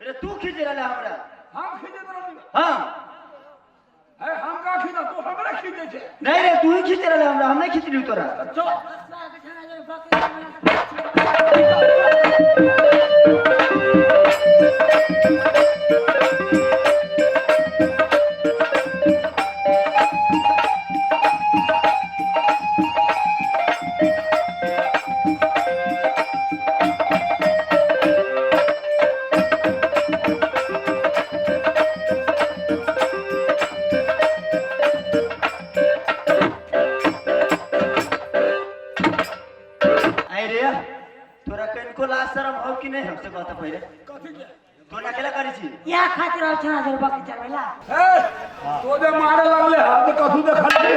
अरे तू खींच रहा हमरा। हम खींचे रहली। हां है हम का खींचा तू हमरा खींचे छे। नहीं रे तू ही खींच रहा हमरा, हम नहीं खींच रही तोरा। अच्छा शर्म हो कि नहीं हमसे कहता पहले कथि के तो ना केला करी छी या खातिर और छना जर बाकी चलवेला ए तो जे मारे लगले हाथ कथु देखली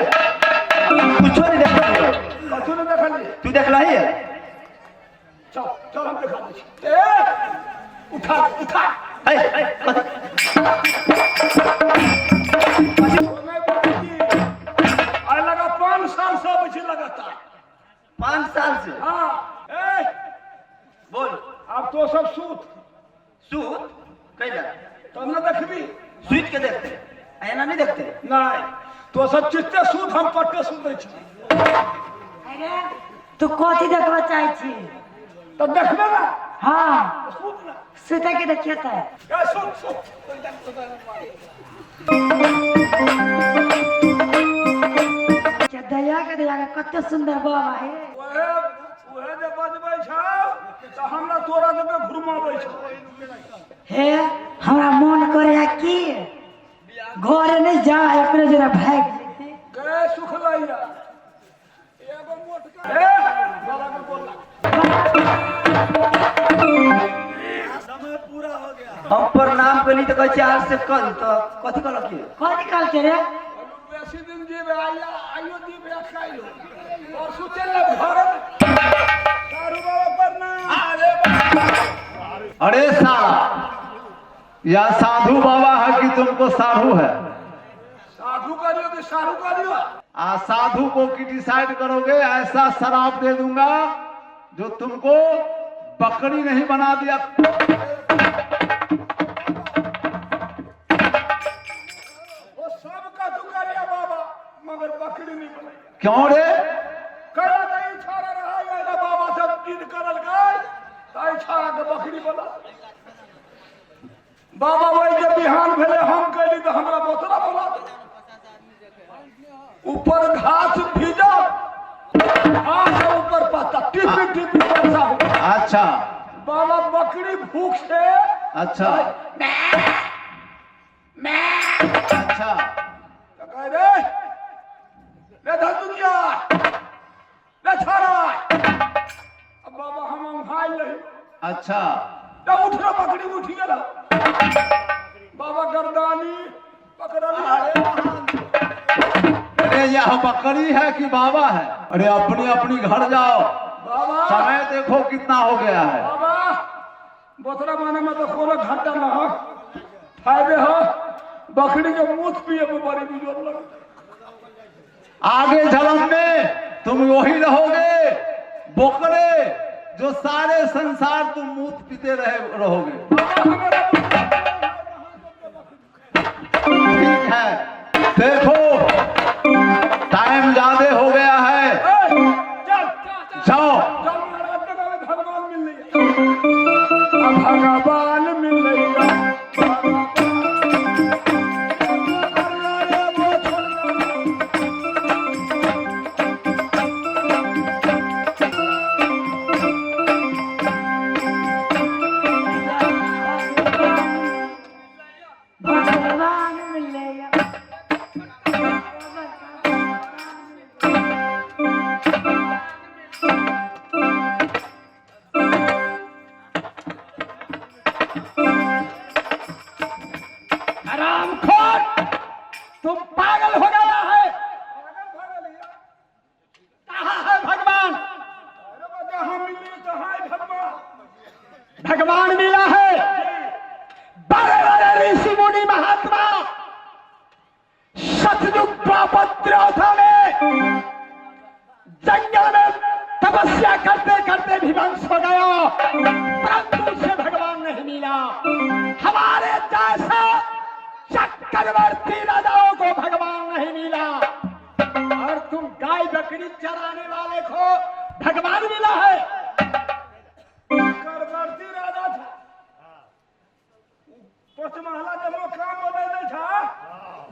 कुछ नहीं देखली कथु नहीं देखली तू देखला ही चल चल हम दिखा दे ए उठा उठा ए आई लगा 5 साल से बची लगातार 5 साल से। हां ए बोल अब तो सब सूत कैला तो न देखबी सूत के देखते ऐना नहीं देखते नहीं तो सब चित्ते सूत हम पट्टे सुन छी। अरे तू कथि देखबा चाहि छी तो देखबे ना हां सूत ना सीता के देखियता है क्या सूत सूत दया के कते सुंदर बाबा है ओहे जे बजबै छ त हमरा तोरा जके घुरमाबै छ। हे हमरा मन करे है कि घर नहीं जा एकरे जरा भाग जेते के सुख लइया एगो मोटका ए बाबा के बोल समय पूरा हो गया हम प्रणाम करी तो कह चार से कल तो कथि कहल के कथि काल के रे बेसी दिन जीवे आइयो जीवे खाइलो और सुते ले घर सारू बाबा पर ना अरे बाबा अरे साला या साधु बाबा है कि तुमको साधु है? साधु करियो कि साधु करियो साधु को कि डिसाइड करोगे ऐसा शराब दे दूंगा जो तुमको बकरी नहीं बना दिया। वो सब का तू करिया बाबा मगर बकरी नहीं बनेगी। क्यों रे? करा नहीं छाड़ा रहा है ना बाबा सब जिद करल गए ताई छाड़ा के बकरी बना बाबा वही जब बिहान भेले हम कहली तो हमरा बोतला बोला ऊपर घास भीजा आस ऊपर पत्ता टिपी टिपी वर्षा हो। अच्छा बाबा बकरी भूख से अच्छा अच्छा तो कह रे धतुरिया रे छाड़ा अब बाबा हम भाई नहीं अच्छा तो उठ रहा बकरी उठ गया बाबा गर्दानी पकड़ अरे यह बकरी है कि बाबा है? अरे अपनी अपनी घर जाओ बाबा समय देखो कितना हो गया है। बाबा बोतरा माने में तो कोनो घाटा ना हो फायदे हो बकरी के मूत पिए में बड़ी बिजोर लगे आगे जन्म में तुम वही रहोगे बोकरे जो सारे संसार तुम मूत पीते रहोगे। ठीक है देखो टाइम ज्यादा हो गया है जाओ भगवान मिल रही भगवान मिल रही तुम पागल हो गया है कहाँ है भगवान भगवान मिला है बड़े बड़े ऋषि मुनि महात्मा सतयुग द्वापत्र में जंगल में तपस्या करते करते विध्वंस हो गया परंतु उसे भगवान नहीं मिला हमारे जैसे चक्रवर्ती राजाओं को भगवान नहीं मिला, और तुम गाय बकरी चराने वाले को भगवान मिला है। चक्रवर्ती राजा था, पचमहला जब वो काम बदलने था,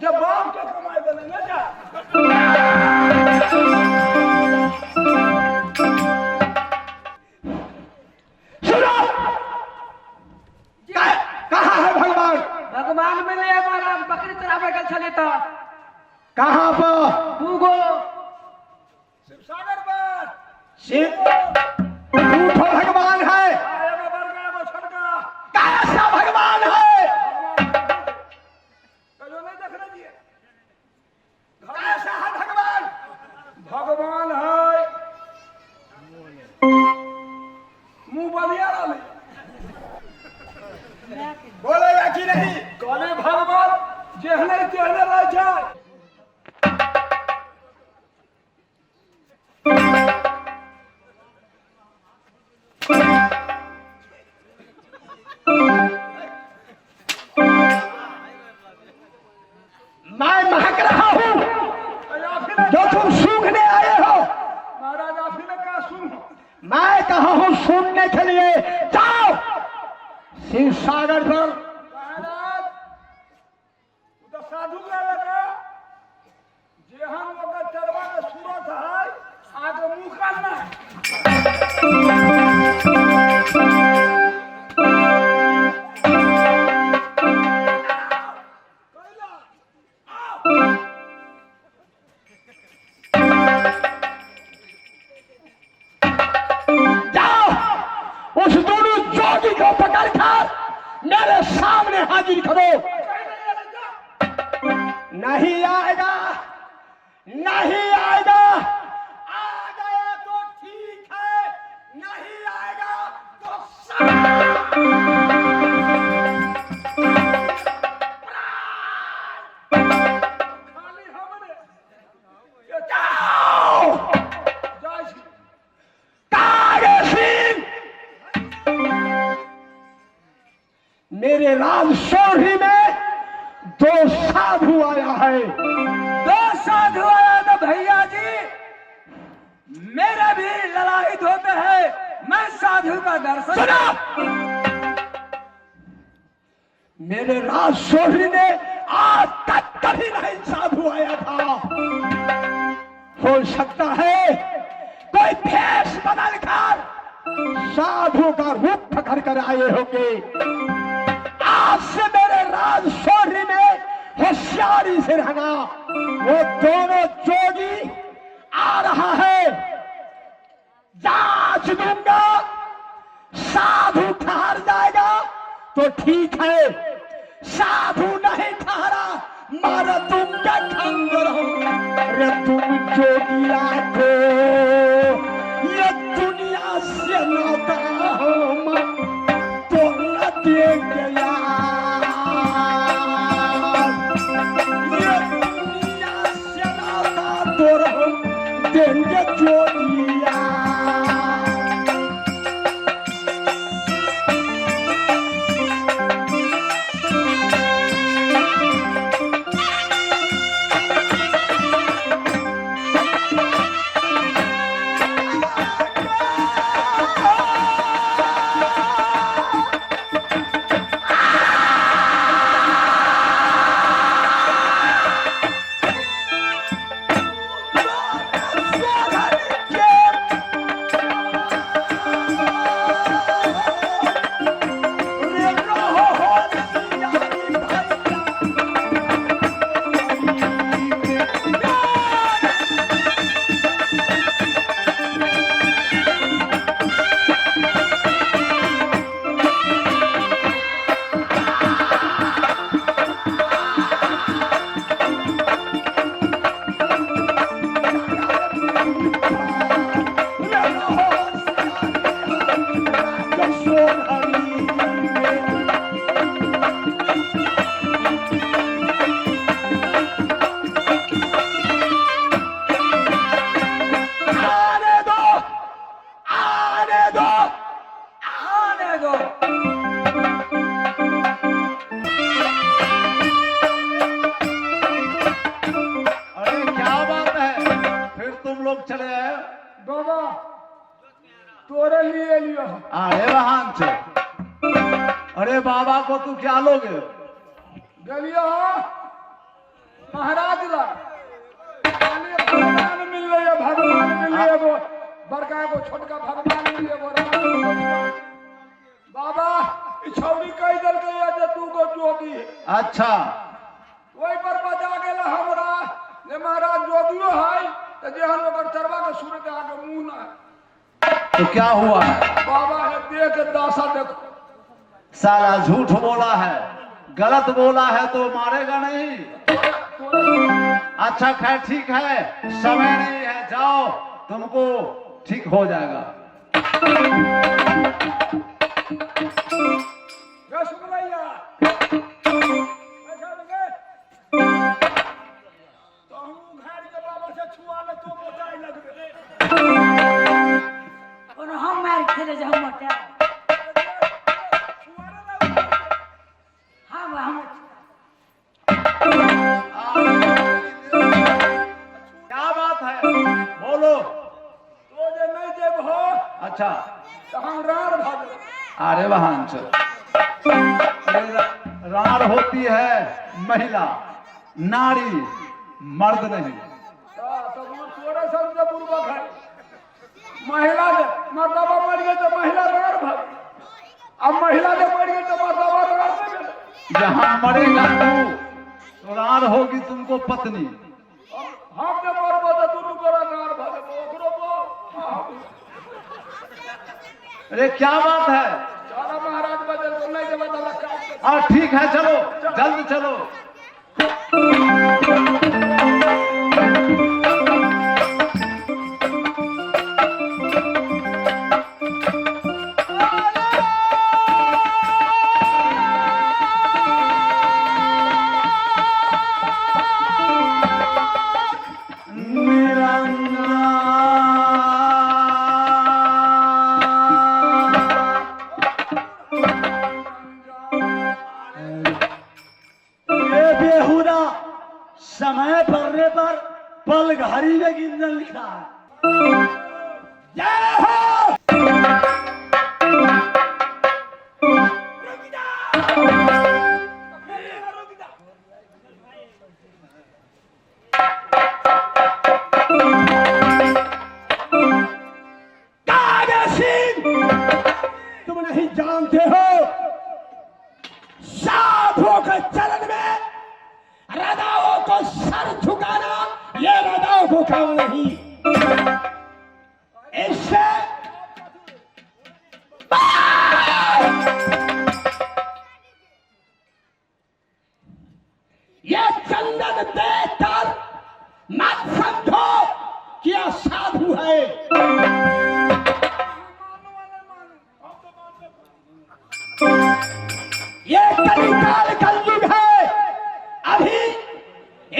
जब बाप के कमाई बदलने था। सुनो, कहाँ है भगवान? भगवान मिले हमारा बकरी चरावे का चले था। कहाँ पर? दूगो शिवसागर पर। शिव झूठो भगवान है। कैसा भगवान है? कैसा है भगवान? भगवान है मुंह बलिया वाले, बोलेगा कि नहीं? कहले भगवान जेहने तेहने रह जाए। मैं महक रहा हूँ जो तुम सूंघने आए हो। महाराज आप ही ने कहा सुनो, मैं कहा हूँ सुनने के लिए। जाओ शिव सागर पर। महाराज तो साधु का लगा जेहन वक्त चरवा में सूरत है, आगे मुंह करना है। उस दोनों जोगी को पकड़कर मेरे सामने हाजिर करो। नहीं आएगा, नहीं आएगा। आ गया तो ठीक है, नहीं आएगा तो खाली हमने। जाओ मेरे राजशोरी में दो साधु आया है। दो साधु आया तो भैया जी मेरे भी ललाहित होते हैं, मैं साधु का दर्शन। सुनो, मेरे राजशोरी ने आज तक कभी नहीं साधु आया था। हो सकता है कोई भेष बदलकर साधु का रूप पकड़ कर आए होंगे। आज से मेरे राजशोरी में होशियारी से रहना। वो दोनों जोगी आ रहा है, जांच दूंगा। साधु ठहर जाएगा तो ठीक है, साधु नहीं ठहरा मारा दूंगा खंजर होगा। अरे तुम जोगिया को ये दुनिया से नाता हो मत तो न देंगे यार। ये दुनिया से नाता तो हम देंगे जोगिया। अरे वहां से, अरे बाबा को तू क्या लोगे? गलियो महाराज ला भगवान मिल रही है, भगवान मिल रही है, वो बड़का को छोटका भगवान मिल रही है, वो बाबा छौरी कई दल के है तू को जोगी। अच्छा, वही पर बजा गेल हमरा जे महाराज जोगियो है तो जेहन ओकर चरवा के सूर्य के आगे मुंह ना। तो क्या हुआ है? बाबा है देख दासा देखो, साला झूठ बोला है, गलत बोला है तो मारेगा नहीं। अच्छा खैर ठीक है, समय नहीं है, जाओ तुमको ठीक हो जाएगा। रसगुल्ला तो हम घर के बाबा से छुआ ले तो मोटाई लगबे और हम मार खेले जा हम मोटा छुआ ना हम क्या बात है, बोलो। तो जे नहीं देब हो अच्छा, तो हम रार भाग। अरे वहां से रार होती है महिला, नारी, मर्द नहीं। तो तोरे समझे पूर्वक है, महिला जे मर्दबा मर गए तो महिला रार भाग, अब महिला जे मर गए तो मर्दबा रार भाग। जहां मरेगा तो रार होगी तुमको पत्नी। हम जे मरबो तो दुनू को रार भाग ओकरो को। अरे क्या बात है? सारा महाराज बदल को नहीं देबा तो काट। हाँ ठीक है, चलो जल्द चलो। समय पड़ने पर पल घड़ी में गिनन लिखा है। जय हो तुम नहीं जानते हो साधुओं के चरण में राधाओं को सर झुकाना ये राधाओं को काम नहीं। इससे ये चंदन देकर मत समझो कि यह साधु है। ये कलिकाल कलयुग है। अभी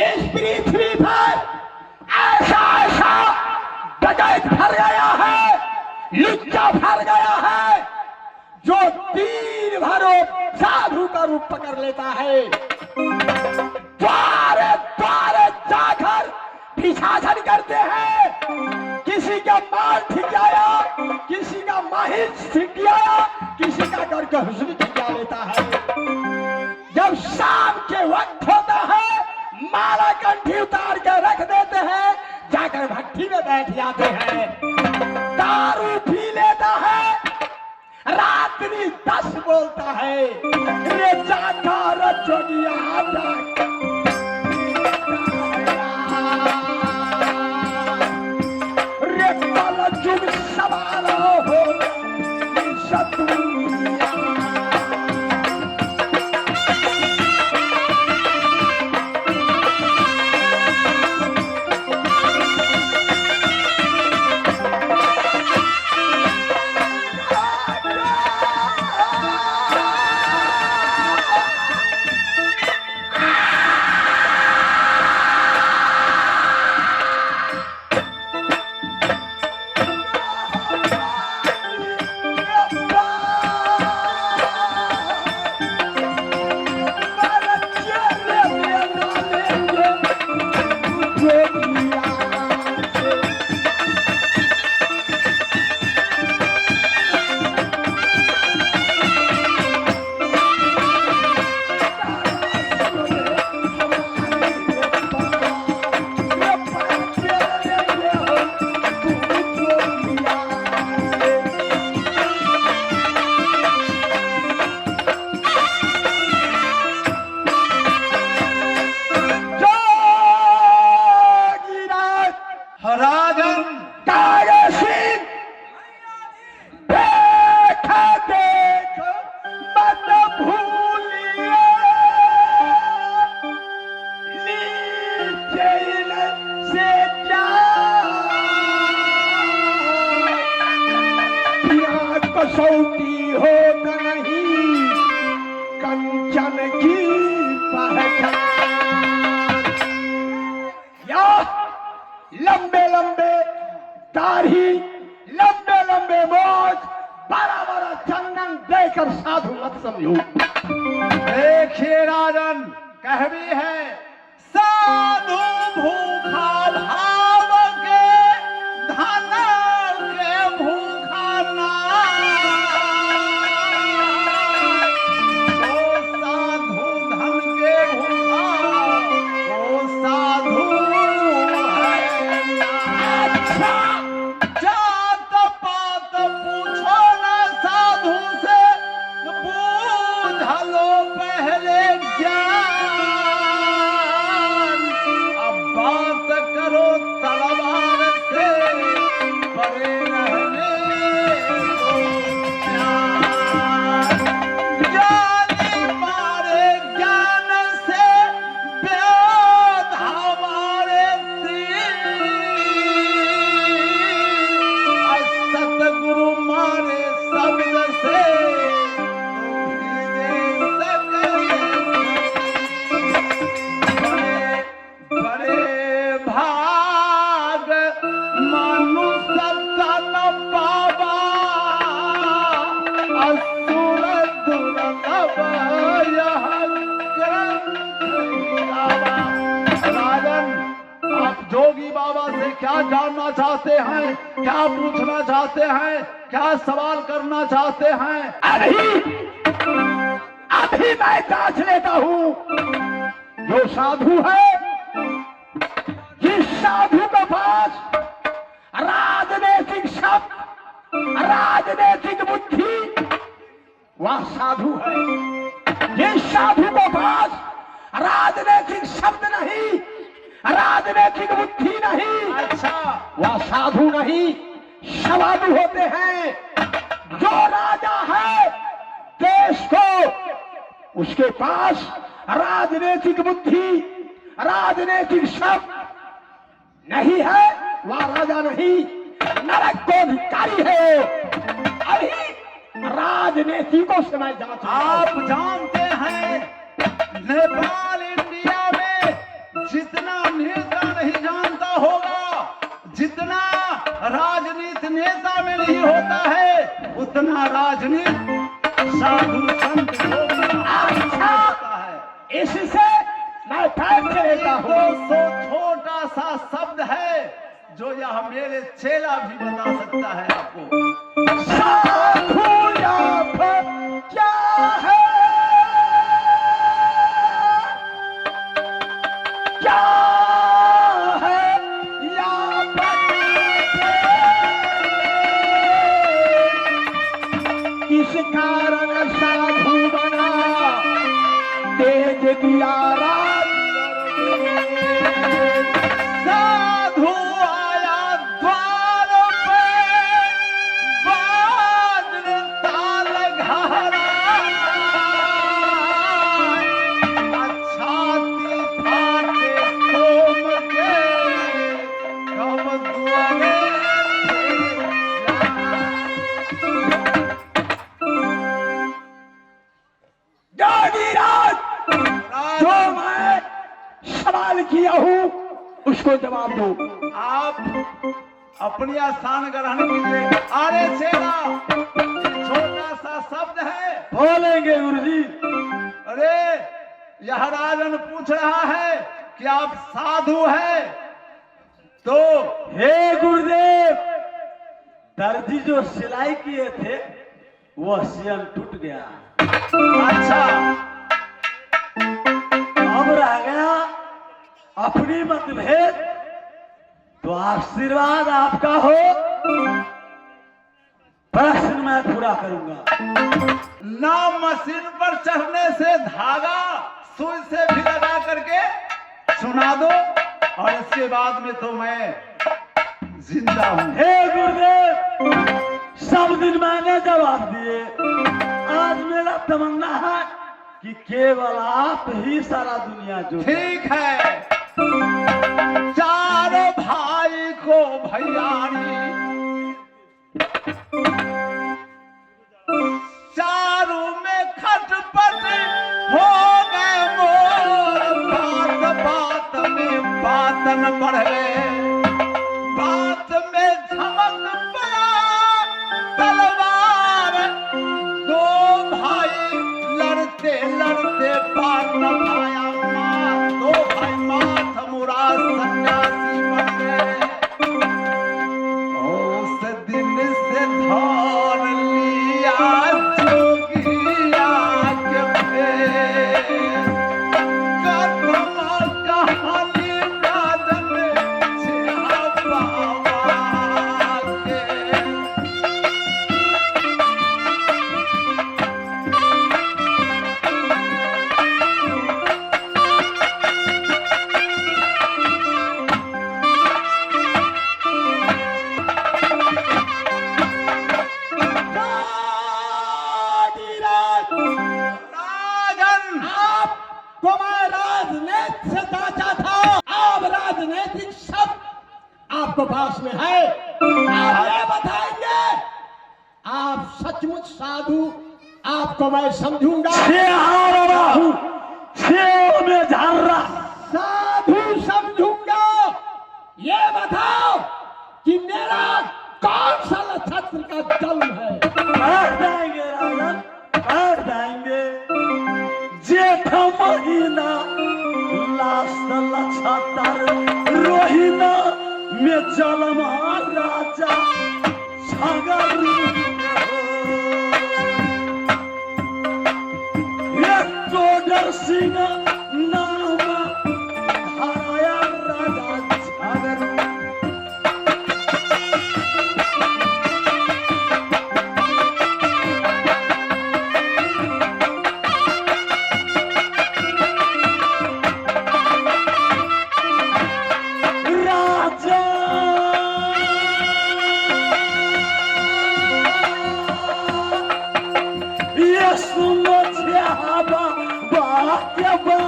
इस पृथ्वी पर ऐसा ऐसा डकैत भर गया है, लुच्चा भर गया है, जो दिन भर साधु का रूप पकड़ लेता है। द्वारे द्वारे जाकर भिक्षाटन करते हैं। किसी का माल ठिकाया, किसी का माहिर ठिकाया, किसी का घर का हुस्न ठिका लेता है। जब शाम के वक्त होता है माला कंठी उतार के रख देते हैं, जाकर भट्टी में बैठ जाते हैं, दारू पी लेता है, रात्रि 10 बोलता है, रे जाकर जोगिया रे कल जुग सवाल हो शत्रुया। जन की पहचान। या लंबे लंबे दाढ़ी, लंबे लंबे मोज, बड़ा बड़ा चंदन देकर साधु मत समझो। देखिए राजन, कहवी है साधु भूखा भाव के धन के भूखा ना, ओ साधु धन के भूखा, ओ साधु है ना। जात पात पूछो न साधु से, बूझलो पहले ज्ञान। अब बात करो तलवार से, परे रहने दो ज्ञान। ज्ञानी मारे ज्ञान से, वेद हमारे तीर। सतगुरु मारे शब्द से, बड़े भाग मनुष्य तन पावा, असुर दुर्लभ यह ग्रंथ गावा। राजन, आप जोगी बाबा से क्या जानना चाहते हैं, क्या पूछना चाहते हैं, क्या सवाल करना चाहते हैं? अभी मैं जांच लेता हूं। जो साधु है, जिस साधु के पास राजनीतिक शब्द, राजनीतिक बुद्धि, वह साधु है। जिस साधु के पास राजनीतिक शब्द नहीं, राजनीतिक बुद्धि नहीं, अच्छा, वह साधु नहीं, साधु होते हैं। जो राजा है देश को, उसके पास राजनीतिक बुद्धि, राजनीतिक शब्द नहीं है, वह राजा नहीं, नरक को अधिकारी है। अभी राजनीतिकों से मैं जांच। आप जानते हैं नेपाल इंडिया में जितना नेता नहीं जानता होगा, जितना राजनीति नेता में नहीं होता है, उतना राजनीति साधु संत होता है। इससे मैं फैसले लेता हूं। सो छोटा सा शब्द है जो यह मेरे चेला भी बता सकता है आपको। साधु लाभ क्या है, क्या है लाभ? किस कारण साधु बना, तेज दिया रात। साधु आया द्वार पे, बादल ताल घहरा। छाती फाटे सोम के, कब द्वारे जागीराज, जो मैं सवाल किया हूं उसको जवाब दो। आप अपनी स्थान ग्रहण कीजिए। अरे चेला, छोटा सा शब्द है, बोलेंगे गुरुजी। अरे यह राजन पूछ रहा है कि आप साधु है, तो हे गुरुदेव, दर्जी जो सिलाई किए थे वो सियन टूट गया। अच्छा, अब रह गया अपनी मतभेद, तो आशीर्वाद आपका हो, प्रश्न मैं पूरा करूंगा। ना मशीन पर चढ़ने से धागा सुई से भी लगा करके सुना दो, और इसके बाद में तो मैं जिंदा हूं। हे गुरुदेव, सब दिन मैंने जवाब दिए, आज मेरा तमन्ना है कि केवल आप ही सारा दुनिया जो। ठीक है, चारों भाई को भैयारी, चारों में खटपट हो लगन बढ़े, बात में झमक पड़ा तलवार, दो भाई लड़ते लड़ते पार न पाया मार, दो भाई माथ मुराद सन्यासी बन गए। उस दिन से धार लिया जोगिया के फेर, कदमा कहानी राजन छिया बाबा के। राजन, आपको मैं राजनीति से दाचा था, अब राजनीतिक शब्द आपको पास में है। आप ये बताएंगे, आप सचमुच साधु, आपको मैं समझूंगा। में झार्रा साधु समझूंगा। ये बताओ कि मेरा कौन सा नक्षत्र का जन्म है? बैठ जाएंगे राजन, बैठ जाएंगे। जेठ महीना लास्ट नक्षत्र रोहिना में जन्म राजा छगर सिंह नाम धाया राजा छगर। राजा ये सुनो छाबा बाक्य बा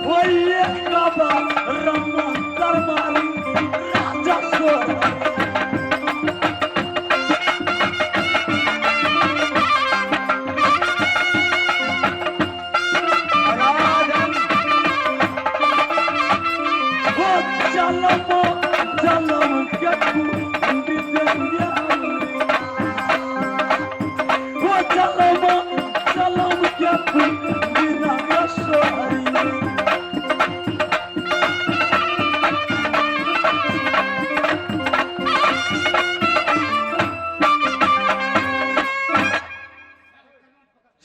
वही एक बाबा रम्मा दरबारी राजा सोर। राजन, वो जन्म जन्म के कुंडी देंगे वो जन्म जन्म के कुंडी ना सोहरी।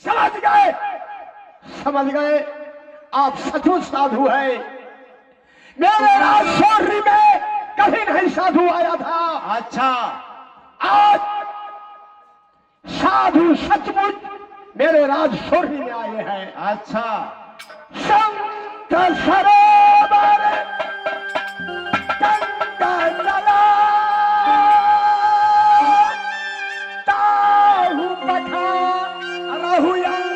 समझ गए, समझ गए, आप सचमुच साधु है। मेरे राजशौरी में कभी नहीं साधु आया था। अच्छा, आज साधु सचमुच मेरे राजशौरी में आए हैं। अच्छा, संत सरोवर गंगा जला, ताहु पठा रहुयं,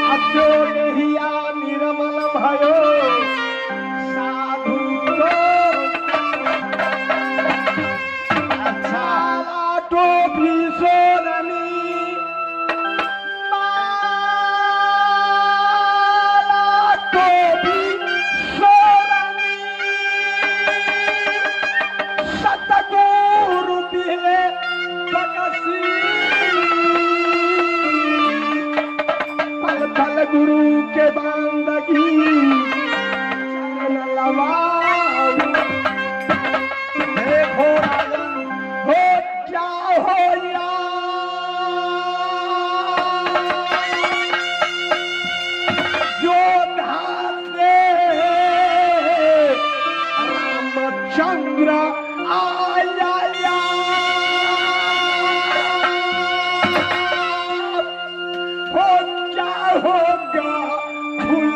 अब जो नहिया निर्मल भयो साधु को। अच्छा, टोपी सोरनी टोपी सोरनी सतगुरु दिले बकसी, पल पल गुरु के बंदगी चरण लवाऊं। देखो राजन, हो क्या हो या जो धाते रामचंद्र आया या, हो क्या होगा खुल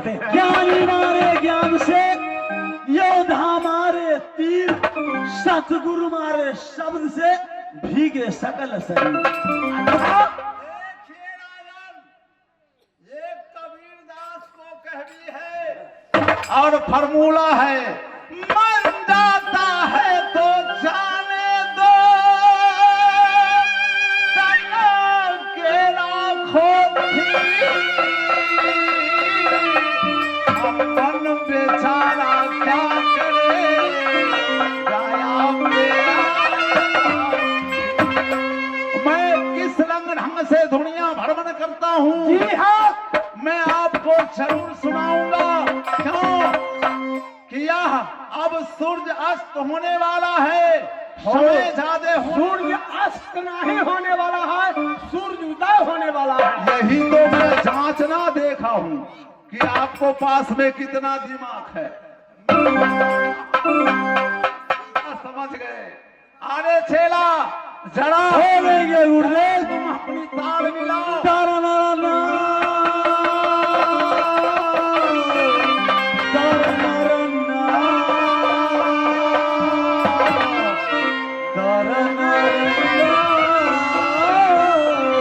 करते हैं। ज्ञानी मारे ज्ञान से, योद्धा मारे तीर, सतगुरु मारे शब्द से भीगे सकल शरीर। देखिए राजन, ये कबीरदास को कहवी है और फॉर्मूला है, मन जाता है तो जाने दो, तन के राखो मन बेचारा क्या करे, गाया मेरा। मैं किस रंग ढंग से दुनिया भ्रमण करता हूँ, जी हाँ, मैं आपको जरूर सुनाऊंगा। क्यों कि यह अब सूर्य अस्त होने वाला है, समय ज्यादा सूर्य अस्त नहीं होने वाला है, सूर्य उदय होने वाला है। यही तो मैं जांचना देखा हूँ कि आपको पास में कितना दिमाग है। समझ गए? अरे छेला जरा बोलेंगे गुरुदेव, तुम अपनी ताल मिलाओ। तारा नारा ना, तारा नारा ना।